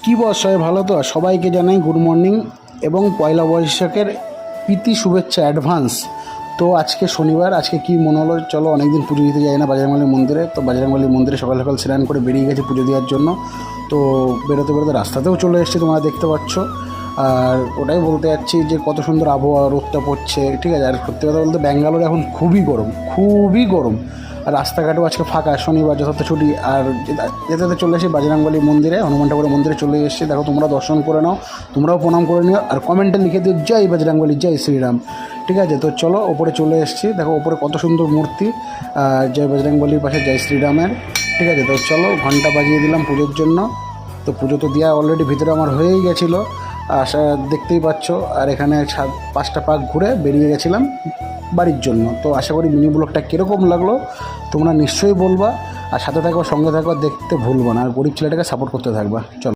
কি বস, সবাই ভালো তো? সবাইকে জানাই গুড মর্নিং এবং পয়লা বৈশাখের প্রীতি শুভেচ্ছা অ্যাডভান্স। তো আজকে শনিবার, আজকে কি মনে হলো চলো অনেকদিন পুজো দিতে যাই না বজরংবলী মন্দিরে। তো বজরংবলী মন্দিরে সকাল সকাল স্নান করে বেরিয়ে গেছি পুজো দেওয়ার জন্য। তো বেরোতে বেরোতে রাস্তাতেও চলে এসেছি, তোমরা দেখতে পাচ্ছ। আর ওটাই বলতে যাচ্ছি যে কত সুন্দর আবহাওয়া, রোদটা পড়ছে, ঠিক আছে। আর সত্যি কথা বলতে ব্যাঙ্গালোরে এখন খুবই গরম, খুবই গরম। আর রাস্তাঘাটও আজকে ফাঁকা, শনিবার যথার্থ ছুটি। আর যেতে যেতে চলে এসেছি বজরংবলী মন্দিরে, হনুমান ঠাকুরের মন্দিরে চলে এসেছি। দেখো তোমরা দর্শন করে নাও, তোমরাও প্রণাম করে নিও, আর কমেন্টে লিখে দিও জয় বজরংবলী, জয় শ্রীরাম। ঠিক আছে, তো চলো ওপরে চলে এসেছি। দেখো ওপরে কত সুন্দর মূর্তি, জয় বজরংবলীর পাশে জয় শ্রীরামের। ঠিক আছে, তো চলো ঘন্টা বাজিয়ে দিলাম পুজোর জন্য। তো পুজো তো দেওয়া অলরেডি ভিতরে আমার হয়েই গেছিলো, আশা দেখতেই পাচ্ছ। আর এখানে 5টা পাক ঘুরে বেরিয়ে গেছিলাম বাড়ির জন্য। তো আশা করি মিনি ব্লগটা কীরকম লাগলো তোমরা নিশ্চয়ই বলবা, আর সাথে থাকবা, সঙ্গে থাকবা, দেখতে ভুলবা না, আর গরিব ছেলেটাকে সাপোর্ট করতে থাকবা। চলো।